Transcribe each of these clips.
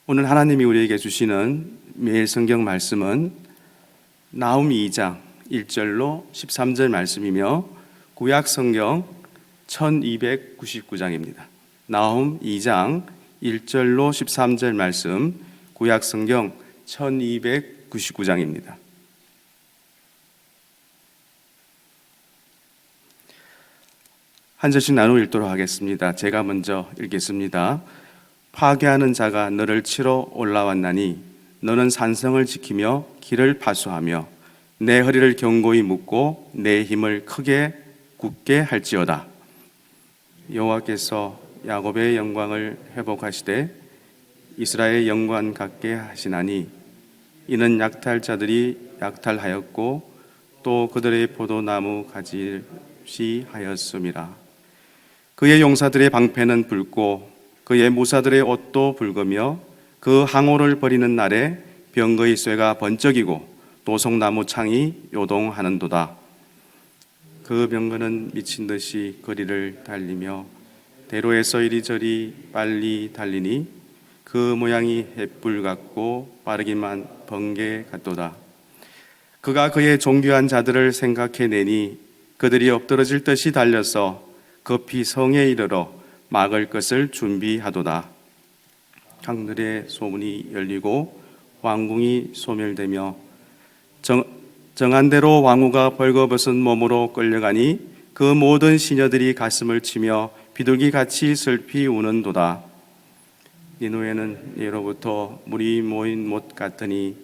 오늘 하나님이 우리에게 주시는 매일 성경 말씀은 나훔 2장 1절로 13절 말씀이며 구약 성경 1299장입니다. 나훔 2장 1절로 13절 말씀, 구약 성경 1299장입니다. 한 절씩 나누어 읽도록 하겠습니다. 제가 먼저 읽겠습니다. 파괴하는 자가 너를 치러 올라왔나니 너는 산성을 지키며 길을 파수하며 내 허리를 견고히 묶고 내 힘을 크게 굳게 할지어다. 여호와께서 야곱의 영광을 회복하시되 이스라엘의 영광 갖게 하시나니 이는 약탈자들이 약탈하였고 또 그들의 포도나무 가짓이 하였음이라. 그의 용사들의 방패는 붉고 그의 무사들의 옷도 붉으며 그 항오를 버리는 날에 병거의 쇠가 번쩍이고 도송나무 창이 요동하는도다. 그 병거는 미친 듯이 거리를 달리며 대로에서 이리저리 빨리 달리니 그 모양이 햇불 같고 빠르기만 번개 같도다. 그가 그의 존귀한 자들을 생각해내니 그들이 엎드러질 듯이 달려서 급히 성에 이르러 막을 것을 준비하도다. 하늘의 소문이 열리고 왕궁이 소멸되며 정한 대로 왕후가 벌거벗은 몸으로 끌려가니 그 모든 시녀들이 가슴을 치며 비둘기같이 슬피 우는도다. 니느웨는 예로부터 물이 모인 못 같으니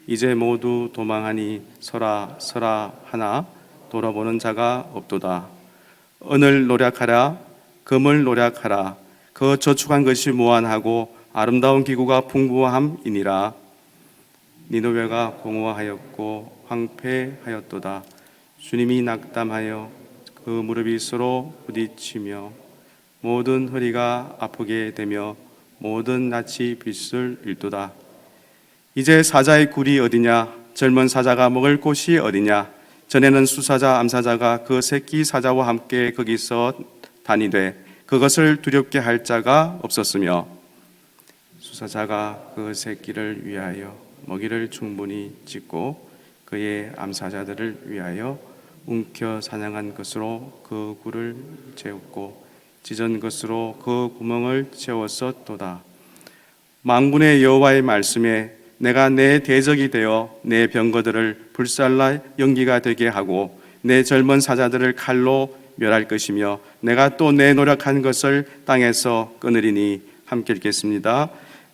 이제 모두 도망하니 서라 서라 하나 돌아보는 자가 없도다. 은을 노력하라, 금을 노력하라. 그 저축한 것이 무한하고 아름다운 기구가 풍부함이니라. 니느웨가 공허하였고 황폐하였도다. 주님이 낙담하여 그 무릎이 서로 부딪히며 모든 허리가 아프게 되며 모든 낯이 빛을 잃도다. 이제 사자의 굴이 어디냐? 젊은 사자가 먹을 곳이 어디냐? 전에는 수사자 암사자가 그 새끼 사자와 함께 거기서 다니되 그것을 두렵게 할 자가 없었으며 수사자가 그 새끼를 위하여 먹이를 충분히 짓고 그의 암사자들을 위하여 움켜 사냥한 것으로 그 굴을 채웠고 찢은 것으로 그 구멍을 채웠었도다. 만군의 여호와의 말씀에 내가 내 대적이 되어 내 병거들을 불살라 연기가 되게 하고 내 젊은 사자들을 칼로 멸할 것이며 내가 또 내 노력한 것을 땅에서 끊으리니. 함께 읽겠습니다.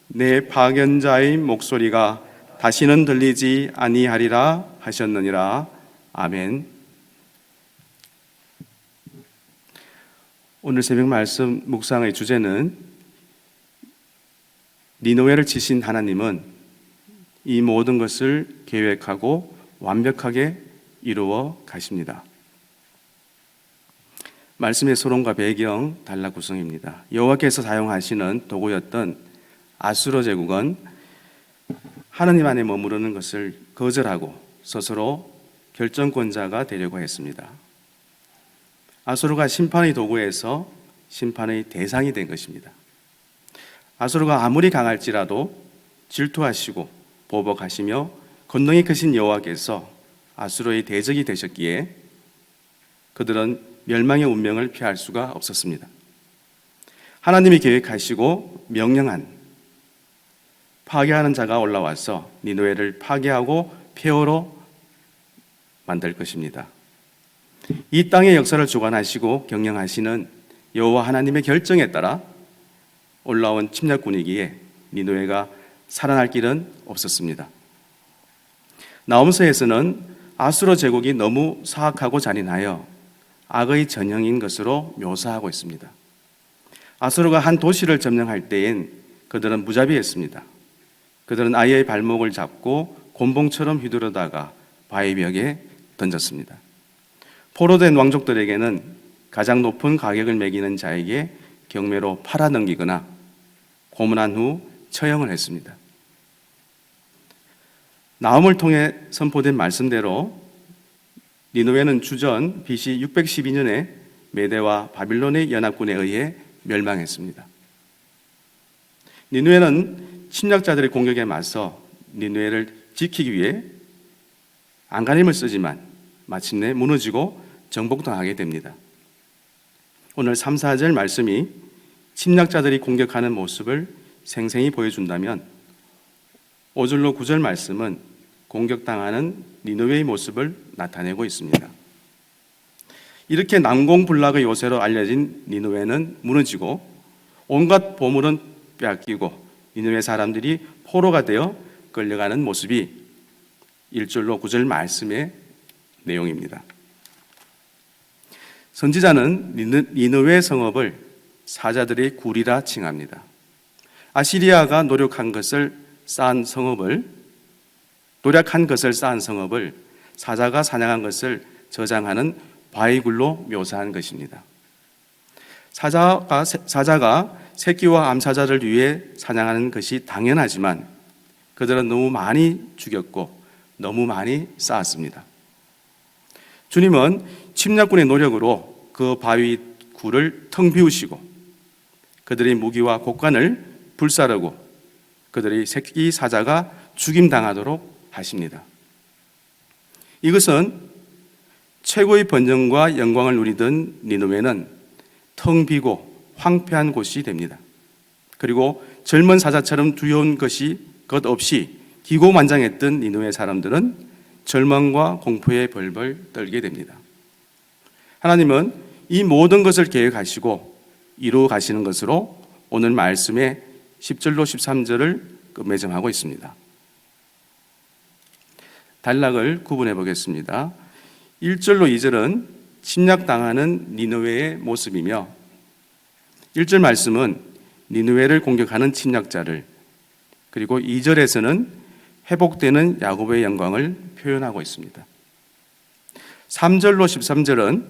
내 파견자의 목소리가 다시는 들리지 아니하리라 하셨느니라. 아멘. 오늘 새벽 말씀 묵상의 주제는 니느웨를 치신 하나님은 이 모든 것을 계획하고 완벽하게 이루어 가십니다. 말씀의 서론과 배경 단락 구성입니다. 여호와께서 사용하시는 도구였던 아수르 제국은 하느님 안에 머무르는 것을 거절하고 스스로 결정권자가 되려고 했습니다. 아수르가 심판의 도구에서 심판의 대상이 된 것입니다. 아수르가 아무리 강할지라도 질투하시고 보복하시며 권능이 크신 여호와께서 아수르의 대적이 되셨기에 그들은 멸망의 운명을 피할 수가 없었습니다. 하나님이 계획하시고 명령한 파괴하는 자가 올라와서 니느웨를 파괴하고 폐허로 만들 것입니다. 이 땅의 역사를 주관하시고 경영하시는 여호와 하나님의 결정에 따라 올라온 침략군이기에 니느웨가 살아날 길은 없었습니다. 나홈서에서는 아수르 제국이 너무 사악하고 잔인하여 악의 전형인 것으로 묘사하고 있습니다. 아수르가 한 도시를 점령할 때엔 그들은 무자비했습니다. 그들은 아이의 발목을 잡고 곤봉처럼 휘두르다가 바위벽에 던졌습니다. 포로된 왕족들에게는 가장 높은 가격을 매기는 자에게 경매로 팔아넘기거나 고문한 후 처형을 했습니다. 나훔을 통해 선포된 말씀대로 니느웨는 주전 BC 612년에 메대와 바빌론의 연합군에 의해 멸망했습니다. 니느웨는 침략자들의 공격에 맞서 니느웨를 지키기 위해 안간힘을 쓰지만 마침내 무너지고 정복당하게 됩니다. 오늘 3, 4절 말씀이 침략자들이 공격하는 모습을 생생히 보여준다면 5절로 9절 말씀은 공격당하는 니느웨의 모습을 나타내고 있습니다. 이렇게 난공불락의 요새로 알려진 니느웨는 무너지고 온갖 보물은 빼앗기고 니느웨 사람들이 포로가 되어 끌려가는 모습이 1절로 9절 말씀의 내용입니다. 선지자는 니느웨 성읍을 사자들의 굴이라 칭합니다. 아시리아가 노력한 것을 쌓은 성읍을 사자가 사냥한 것을 저장하는 바위굴로 묘사한 것입니다. 사자가 새끼와 암사자를 위해 사냥하는 것이 당연하지만 그들은 너무 많이 죽였고 너무 많이 쌓았습니다. 주님은 침략군의 노력으로 그 바위굴을 텅 비우시고 그들의 무기와 곡간을 불사르고 그들의 새끼 사자가 죽임당하도록 하십니다. 이것은 최고의 번영과 영광을 누리던 니느웨는 텅 비고 황폐한 곳이 됩니다. 그리고 젊은 사자처럼 두려운 것 없이 기고만장했던 니느웨 사람들은 절망과 공포에 벌벌 떨게 됩니다. 하나님은 이 모든 것을 계획하시고 이루어 가시는 것으로 오늘 말씀의 10절로 13절을 끝맺음하고 있습니다. 단락을 구분해 보겠습니다. 1절로 2절은 침략당하는 니느웨의 모습이며 1절 말씀은 니느웨를 공격하는 침략자를, 그리고 2절에서는 회복되는 야곱의 영광을 표현하고 있습니다. 3절로 13절은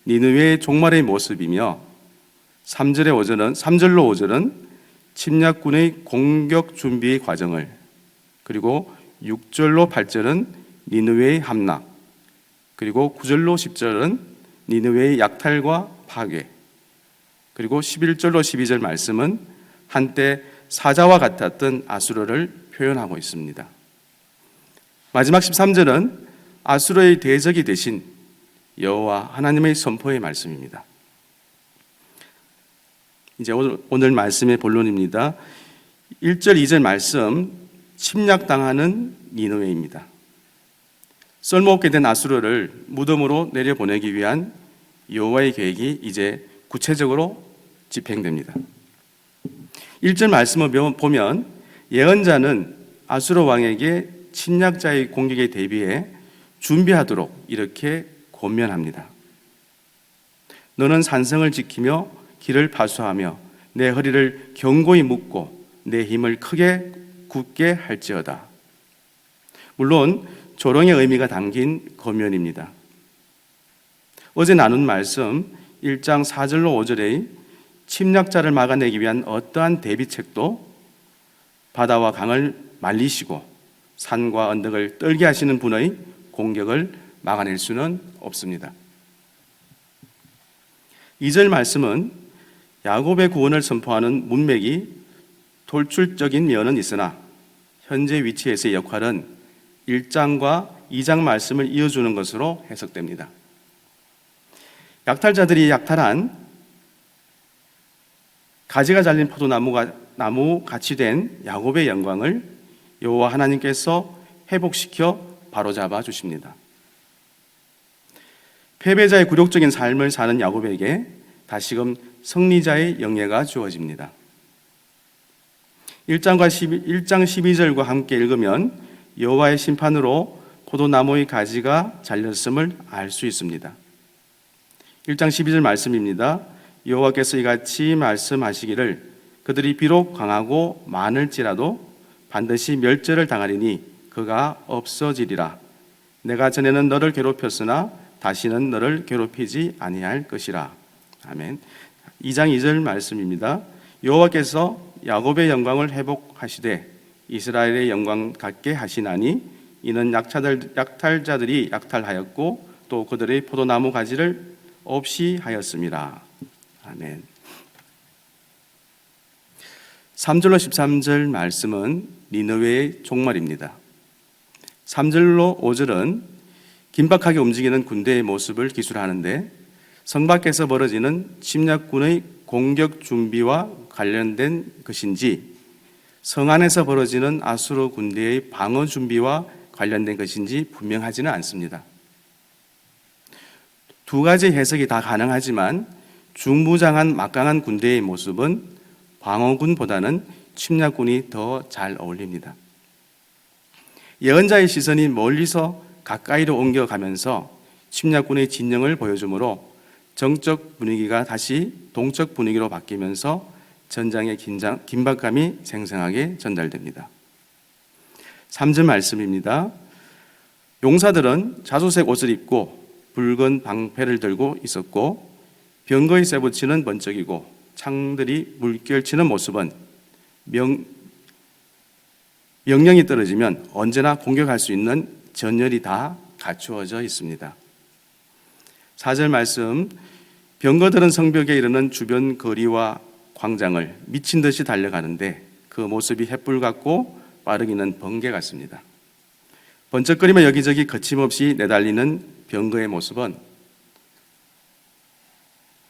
니느웨의 종말의 모습이며 3절로 5절은 침략군의 공격 준비의 과정을, 그리고 6절로 8절은 니느웨의 함락, 그리고 9절로 10절은 니느웨의 약탈과 파괴, 그리고 11절로 12절 말씀은 한때 사자와 같았던 아수르를 표현하고 있습니다. 마지막 13절은 아수르의 대적이 되신 여호와 하나님의 선포의 말씀입니다. 이제 오늘 말씀의 본론입니다. 1절, 2절 말씀, 침략당하는 니느웨입니다. 쓸모없게 된 아수르를 무덤으로 내려보내기 위한 여호와의 계획이 이제 구체적으로 집행됩니다. 1절 말씀을 보면 예언자는 아수르 왕에게 침략자의 공격에 대비해 준비하도록 이렇게 권면합니다. 너는 산성을 지키며 길을 파수하며 내 허리를 견고히 묶고 내 힘을 크게 굳게 할지어다. 물론 조롱의 의미가 담긴 권면입니다. 어제 나눈 말씀 1장 4절로 5절의 침략자를 막아내기 위한 어떠한 대비책도 바다와 강을 말리시고 산과 언덕을 떨게 하시는 분의 공격을 막아낼 수는 없습니다. 2절 말씀은 야곱의 구원을 선포하는 문맥이 돌출적인 면은 있으나 현재 위치에서의 역할은 1장과 2장 말씀을 이어주는 것으로 해석됩니다. 약탈자들이 약탈한 가지가 잘린 포도나무 같이 된 야곱의 영광을 여호와 하나님께서 회복시켜 바로잡아 주십니다. 패배자의 굴욕적인 삶을 사는 야곱에게 다시금 승리자의 영예가 주어집니다. 1장 12절과 함께 읽으면 여호와의 심판으로 포도나무의 가지가 잘렸음을 알 수 있습니다. 1장 12절 말씀입니다. 여호와께서 이같이 말씀하시기를 그들이 비록 강하고 많을지라도 반드시 멸절을 당하리니 그가 없어지리라. 내가 전에는 너를 괴롭혔으나 다시는 너를 괴롭히지 아니할 것이라. 아멘. 2장 2절 말씀입니다. 여호와께서 야곱의 영광을 회복하시되 이스라엘의 영광 같게 하시나니 이는 약탈자들이 약탈하였고 또 그들의 포도나무 가지를 없이 하였음이라. 아멘. 3절로 13절 말씀은 니느웨의 종말입니다. 3절로 5절은 긴박하게 움직이는 군대의 모습을 기술하는데 성 밖에서 벌어지는 침략군의 공격 준비와 관련된 것인지 성 안에서 벌어지는 아수르 군대의 방어 준비와 관련된 것인지 분명하지는 않습니다. 두 가지 해석이 다 가능하지만 중무장한 막강한 군대의 모습은 방어군보다는 침략군이 더 잘 어울립니다. 예언자의 시선이 멀리서 가까이로 옮겨가면서 침략군의 진영을 보여주므로 정적 분위기가 다시 동적 분위기로 바뀌면서 전장의 긴박감이 생생하게 전달됩니다. 3절 말씀입니다. 용사들은 자수색 옷을 입고 붉은 방패를 들고 있었고 병거의 쇠붙이는 번쩍이고 창들이 물결치는 모습은 명령이 떨어지면 언제나 공격할 수 있는 전열이 다 갖추어져 있습니다. 4절 말씀, 병거들은 성벽에 이르는 주변 거리와 광장을 미친 듯이 달려가는데 그 모습이 횃불 같고 빠르기는 번개 같습니다. 번쩍거리며 여기저기 거침없이 내달리는 병거의 모습은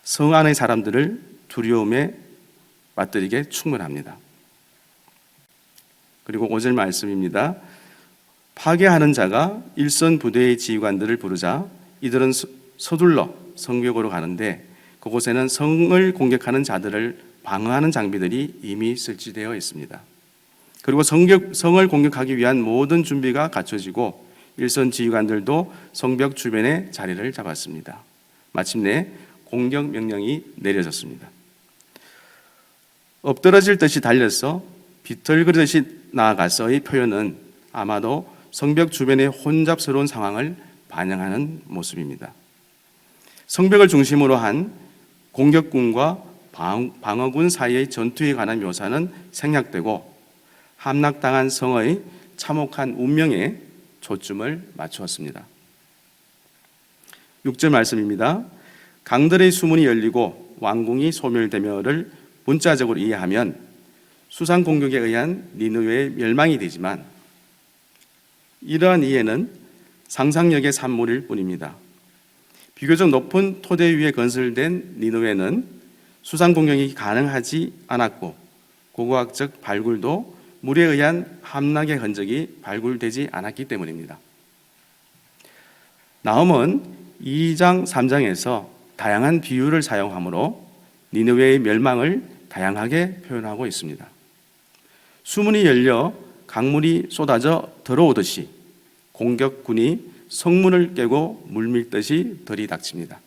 성 안의 사람들을 두려움에 빠뜨리게 충분합니다. 그리고 5절 말씀입니다. 파괴하는 자가 일선 부대의 지휘관들을 부르자 이들은 서둘러 성벽으로 가는데 그곳에는 성을 공격하는 자들을 방어하는 장비들이 이미 설치되어 있습니다. 그리고 성을 공격하기 위한 모든 준비가 갖춰지고 일선 지휘관들도 성벽 주변에 자리를 잡았습니다. 마침내 공격 명령이 내려졌습니다. 엎드러질 듯이 달려서 비틀거리듯이 나아가서의 표현은 아마도 성벽 주변의 혼잡스러운 상황을 반영하는 모습입니다. 성벽을 중심으로 한 공격군과 방어군 사이의 전투에 관한 묘사는 생략되고 함락당한 성의 참혹한 운명에 초점을 맞추었습니다. 6절 말씀입니다. 강들의 수문이 열리고 왕궁이 소멸되며를 문자적으로 이해하면 수상 공격에 의한 니느웨의 멸망이 되지만 이러한 이해는 상상력의 산물일 뿐입니다. 비교적 높은 토대 위에 건설된 니느웨는 수상 공격이 가능하지 않았고 고고학적 발굴도 물에 의한 함락의 흔적이 발굴되지 않았기 때문입니다. 나훔은 2장, 3장에서 다양한 비유를 사용하므로 니느웨의 멸망을 다양하게 표현하고 있습니다. 수문이 열려 강물이 쏟아져 들어오듯이 공격군이 성문을 깨고 물밀듯이 들이닥칩니다.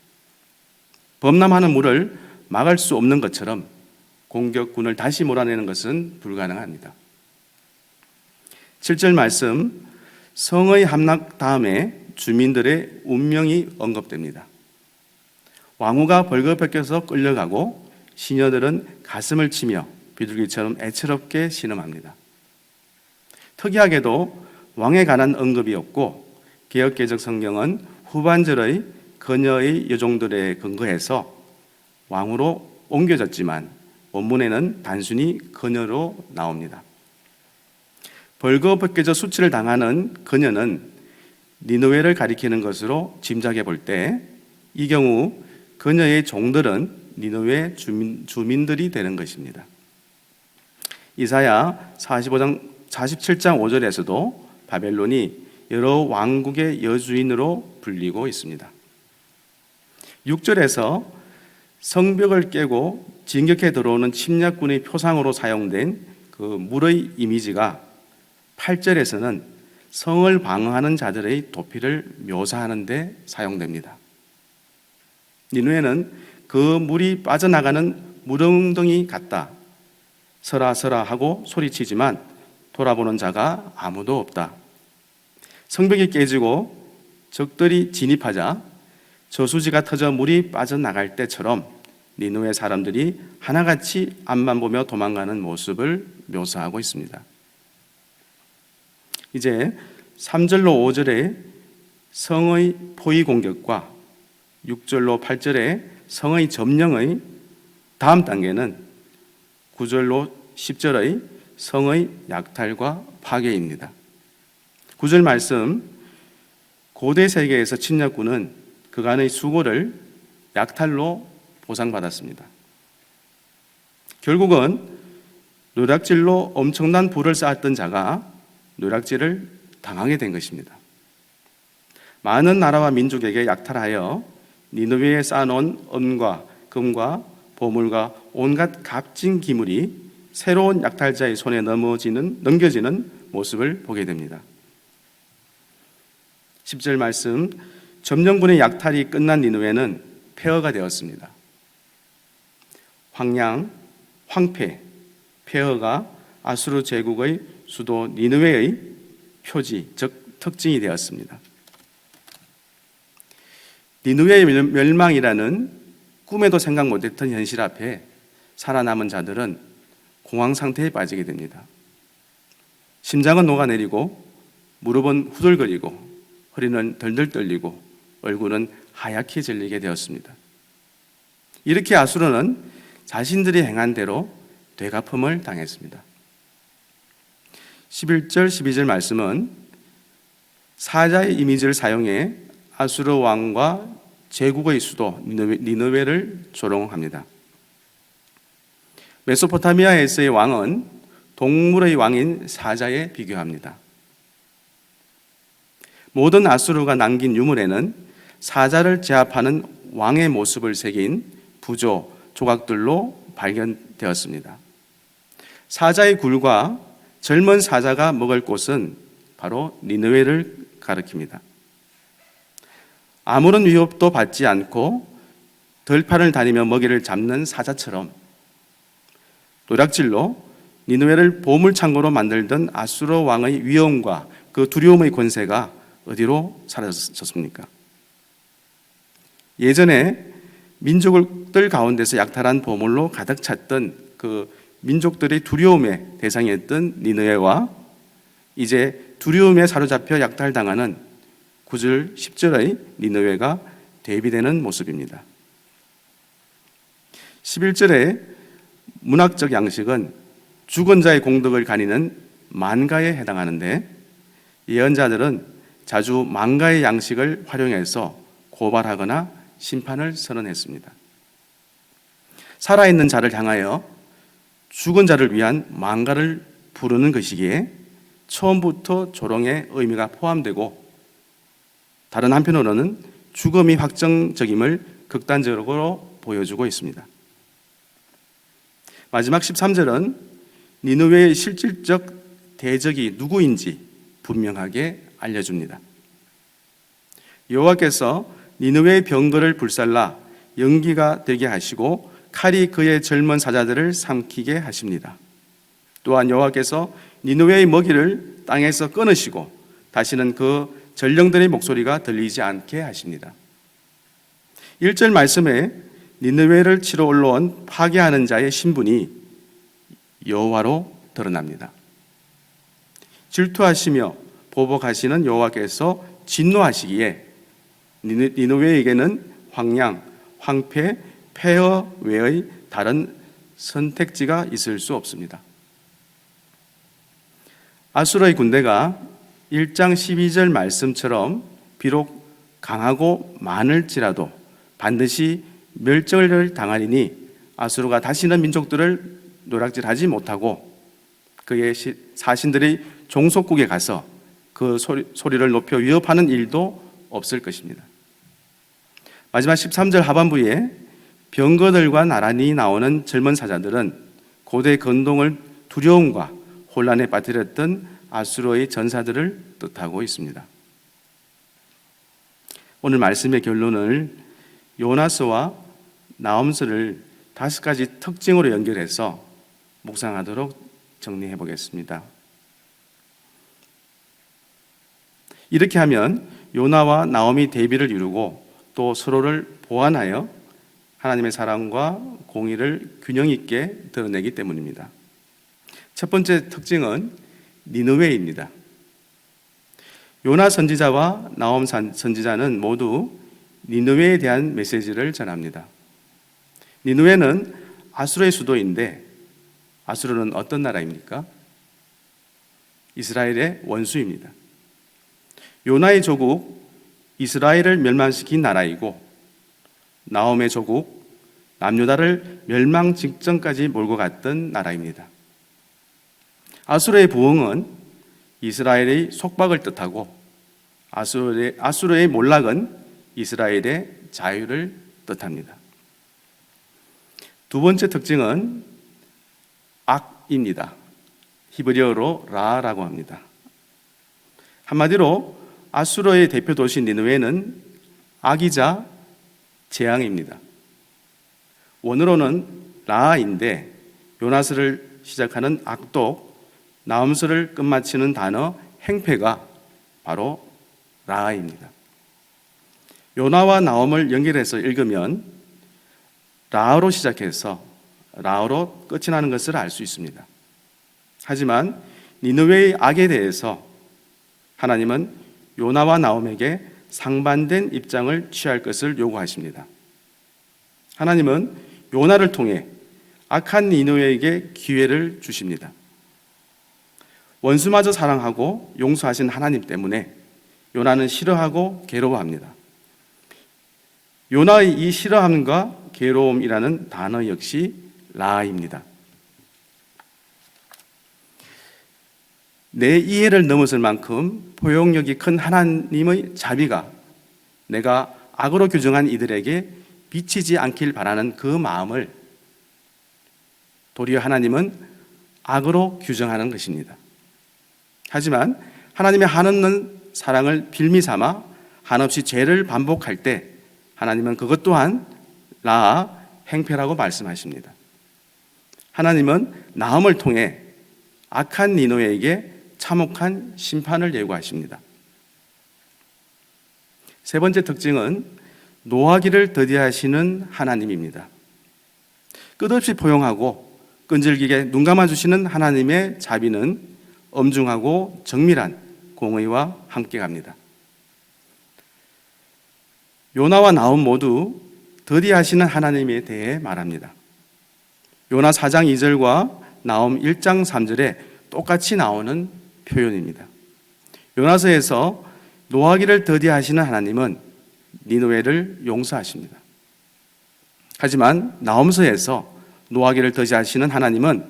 범람하는 물을 막을 수 없는 것처럼 공격군을 다시 몰아내는 것은 불가능합니다. 7절 말씀, 성의 함락 다음에 주민들의 운명이 언급됩니다. 왕후가 벌거벗겨서 끌려가고 시녀들은 가슴을 치며 비둘기처럼 애처롭게 신음합니다. 특이하게도 왕에 관한 언급이 없고 개역개적 성경은 후반절의 그녀의 여종들에 근거해서 왕으로 옮겨졌지만 원문에는 단순히 그녀로 나옵니다. 벌거벗겨져 수치를 당하는 그녀는 니느웨를 가리키는 것으로 짐작해 볼 때 이 경우 그녀의 종들은 니느웨 주민들이 되는 것입니다. 이사야 47장 5절에서도 바벨론이 여러 왕국의 여주인으로 불리고 있습니다. 6절에서 성벽을 깨고 진격해 들어오는 침략군의 표상으로 사용된 그 물의 이미지가 8절에서는 성을 방어하는 자들의 도피를 묘사하는 데 사용됩니다. 니느웨는 그 물이 빠져나가는 물웅덩이 같다. 서라 서라 하고 소리치지만 돌아보는 자가 아무도 없다. 성벽이 깨지고 적들이 진입하자 저수지가 터져 물이 빠져나갈 때처럼 니느웨 사람들이 하나같이 앞만 보며 도망가는 모습을 묘사하고 있습니다. 이제 3절로 5절의 성의 포위 공격과 6절로 8절의 성의 점령의 다음 단계는 9절로 10절의 성의 약탈과 파괴입니다. 9절 말씀, 고대 세계에서 침략군은 그간의 수고를 약탈로 보상받았습니다. 결국은 노략질로 엄청난 부를 쌓았던 자가 노략질을 당하게 된 것입니다. 많은 나라와 민족에게 약탈하여 니느웨에 쌓아놓은 은과 금과 보물과 온갖 값진 기물이 새로운 약탈자의 손에 넘겨지는 모습을 보게 됩니다. 10절 말씀, 점령군의 약탈이 끝난 니느웨는 폐허가 되었습니다. 황폐, 폐허가 아수르 제국의 수도 니느웨의 표지, 즉 특징이 되었습니다. 니느웨의 멸망이라는 꿈에도 생각 못했던 현실 앞에 살아남은 자들은 공황 상태에 빠지게 됩니다. 심장은 녹아내리고 무릎은 후들거리고 허리는 덜덜 떨리고 얼굴은 하얗게 질리게 되었습니다. 이렇게 아수르는 자신들이 행한 대로 되갚음을 당했습니다. 11절, 12절 말씀은 사자의 이미지를 사용해 아수르 왕과 제국의 수도 니느웨를 조롱합니다. 메소포타미아에서의 왕은 동물의 왕인 사자에 비교합니다. 모든 아수르가 남긴 유물에는 사자를 제압하는 왕의 모습을 새긴 부조, 조각들로 발견되었습니다. 사자의 굴과 젊은 사자가 먹을 곳은 바로 니느웨를 가리킵니다. 아무런 위협도 받지 않고 들판을 다니며 먹이를 잡는 사자처럼 노략질로 니느웨를 보물창고로 만들던 아수르 왕의 위엄과 그 두려움의 권세가 어디로 사라졌습니까? 예전에 민족들 가운데서 약탈한 보물로 가득 찼던 그 민족들의 두려움의 대상이었던 니느웨와 이제 두려움에 사로잡혀 약탈당하는 9절, 10절의 니느웨가 대비되는 모습입니다. 11절의 문학적 양식은 죽은 자의 공덕을 가리는 만가에 해당하는데 예언자들은 자주 만가의 양식을 활용해서 고발하거나 심판을 선언했습니다. 살아있는 자를 향하여 죽은 자를 위한 만가를 부르는 것이기에 처음부터 조롱의 의미가 포함되고 다른 한편으로는 죽음이 확정적임을 극단적으로 보여주고 있습니다. 마지막 13절은 니느웨의 실질적 대적이 누구인지 분명하게 알려줍니다. 여호와께서 니느웨의 병거를 불살라 연기가 되게 하시고 칼이 그의 젊은 사자들을 삼키게 하십니다. 또한 여호와께서 니느웨의 먹이를 땅에서 끊으시고 다시는 그 전령들의 목소리가 들리지 않게 하십니다. 1절 말씀에 니느웨를 치러 올라온 파괴하는 자의 신분이 여호와로 드러납니다. 질투하시며 보복하시는 여호와께서 진노하시기에 니느웨에게는 황폐, 폐허 외의 다른 선택지가 있을 수 없습니다. 아수르의 군대가 1장 12절 말씀처럼 비록 강하고 많을지라도 반드시 멸절을 당하리니 아수르가 다시는 민족들을 노략질하지 못하고 그의 사신들의 종속국에 가서 그 소리를 높여 위협하는 일도 없을 것입니다. 마지막 13절 하반부에 병거들과 나란히 나오는 젊은 사자들은 고대 근동을 두려움과 혼란에 빠뜨렸던 아수르의 전사들을 뜻하고 있습니다. 오늘 말씀의 결론을 요나서와 나홈서를 5가지 특징으로 연결해서 묵상하도록 정리해 보겠습니다. 이렇게 하면 요나와 나홈이 대비를 이루고 또 서로를 보완하여 하나님의 사랑과 공의를 균형 있게 드러내기 때문입니다. 첫 번째 특징은 니느웨입니다. 요나 선지자와 나홈 선지자는 모두 니느웨에 대한 메시지를 전합니다. 니느웨는 아수르의 수도인데 아수르는 어떤 나라입니까? 이스라엘의 원수입니다. 요나의 조국 이스라엘을 멸망시킨 나라이고 나홈의 조국 남유다를 멸망 직전까지 몰고 갔던 나라입니다. 아수르의 부흥은 이스라엘의 속박을 뜻하고 아수르의 몰락은 이스라엘의 자유를 뜻합니다. 두 번째 특징은 악입니다. 히브리어로 라라고 합니다. 한마디로 아수르의 대표 도시 니느웨는 악이자 재앙입니다. 원어로는 라인데 요나스를 시작하는 악독, 나움스를 끝마치는 단어 행패가 바로 라입니다. 요나와 나홈을 연결해서 읽으면 라로 시작해서 라로 끝이 나는 것을 알 수 있습니다. 하지만 니느웨의 악에 대해서 하나님은 요나와 나홈에게 상반된 입장을 취할 것을 요구하십니다. 하나님은 요나를 통해 악한 니느웨에게 기회를 주십니다. 원수마저 사랑하고 용서하신 하나님 때문에 요나는 싫어하고 괴로워합니다. 요나의 이 싫어함과 괴로움이라는 단어 역시 라입니다. 내 이해를 넘어설 만큼 포용력이 큰 하나님의 자비가 내가 악으로 규정한 이들에게 비치지 않길 바라는 그 마음을 도리어 하나님은 악으로 규정하는 것입니다. 하지만 하나님의 한없는 사랑을 빌미 삼아 한없이 죄를 반복할 때 하나님은 그것 또한 라 행패라고 말씀하십니다. 하나님은 나홈을 통해 악한 니느웨에게 참혹한 심판을 예고하십니다. 세 번째 특징은 노하기를 더디하시는 하나님입니다. 끝없이 포용하고 끈질기게 눈 감아주시는 하나님의 자비는 엄중하고 정밀한 공의와 함께 갑니다. 요나와 나홈 모두 더디하시는 하나님에 대해 말합니다. 요나 4장 2절과 나홈 1장 3절에 똑같이 나오는 표현입니다. 요나서에서 노하기를 더디하시는 하나님은 니느웨를 용서하십니다. 하지만 나홈서에서 노하기를 더디하시는 하나님은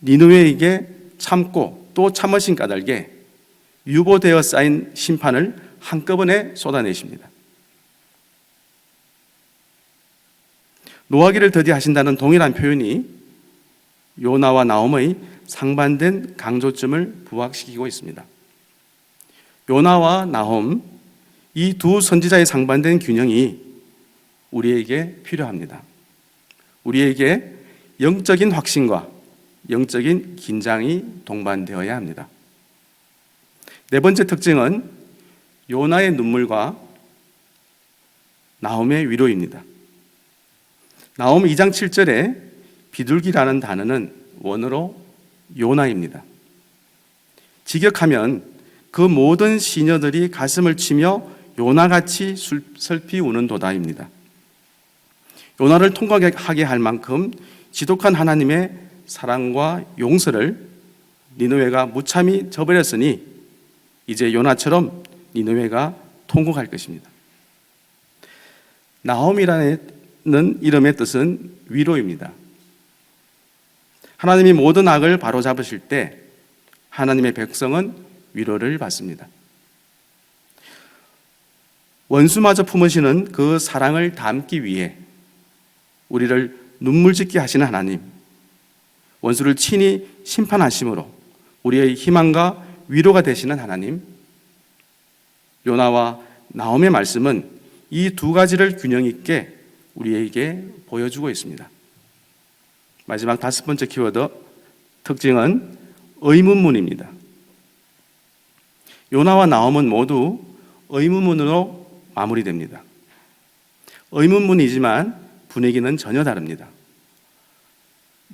니느웨에게 참고 또 참으신 까닭에 유보되어 쌓인 심판을 한꺼번에 쏟아내십니다. 노하기를 더디하신다는 동일한 표현이 요나와 나홈의 상반된 강조점을 부각시키고 있습니다. 요나와 나홈, 이 두 선지자의 상반된 균형이 우리에게 필요합니다. 우리에게 영적인 확신과 영적인 긴장이 동반되어야 합니다. 네 번째 특징은 요나의 눈물과 나홈의 위로입니다. 나홈 2장 7절에 비둘기라는 단어는 원어로 요나입니다. 직역하면 그 모든 시녀들이 가슴을 치며 요나같이 슬피 우는 도다입니다. 요나를 통곡하게 할 만큼 지독한 하나님의 사랑과 용서를 니느웨가 무참히 저버렸으니 이제 요나처럼 니느웨가 통곡할 것입니다. 나홈이라는 이름의 뜻은 위로입니다. 하나님이 모든 악을 바로잡으실 때 하나님의 백성은 위로를 받습니다. 원수마저 품으시는 그 사랑을 담기 위해 우리를 눈물 짓게 하시는 하나님, 원수를 친히 심판하심으로 우리의 희망과 위로가 되시는 하나님, 요나와 나홈의 말씀은 이 두 가지를 균형 있게 우리에게 보여주고 있습니다. 마지막 다섯 번째 키워드 특징은 의문문입니다. 요나와 나홈은 모두 의문문으로 마무리됩니다. 의문문이지만 분위기는 전혀 다릅니다.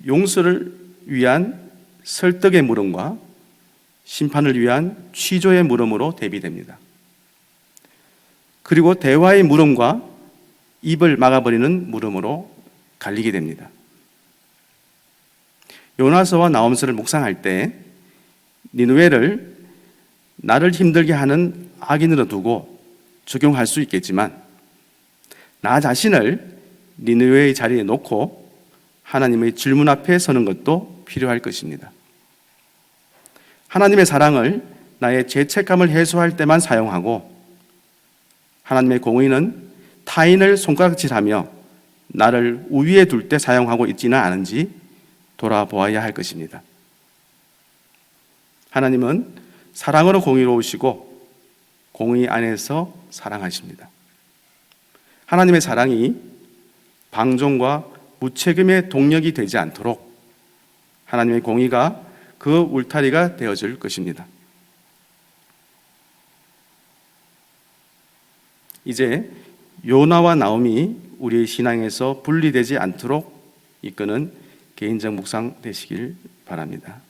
용서를 위한 설득의 물음과 심판을 위한 취조의 물음으로 대비됩니다. 그리고 대화의 물음과 입을 막아버리는 물음으로 갈리게 됩니다. 요나서와 나홈서를 묵상할 때 니느웨를 나를 힘들게 하는 악인으로 두고 적용할 수 있겠지만 나 자신을 니느웨의 자리에 놓고 하나님의 질문 앞에 서는 것도 필요할 것입니다. 하나님의 사랑을 나의 죄책감을 해소할 때만 사용하고 하나님의 공의는 타인을 손가락질하며 나를 우위에 둘 때 사용하고 있지는 않은지 돌아보아야 할 것입니다. 하나님은 사랑으로 공의로우시고 공의 안에서 사랑하십니다. 하나님의 사랑이 방종과 무책임의 동력이 되지 않도록 하나님의 공의가 그 울타리가 되어줄 것입니다. 이제 요나와 나홈이 우리의 신앙에서 분리되지 않도록 이끄는 개인적 묵상 되시길 바랍니다.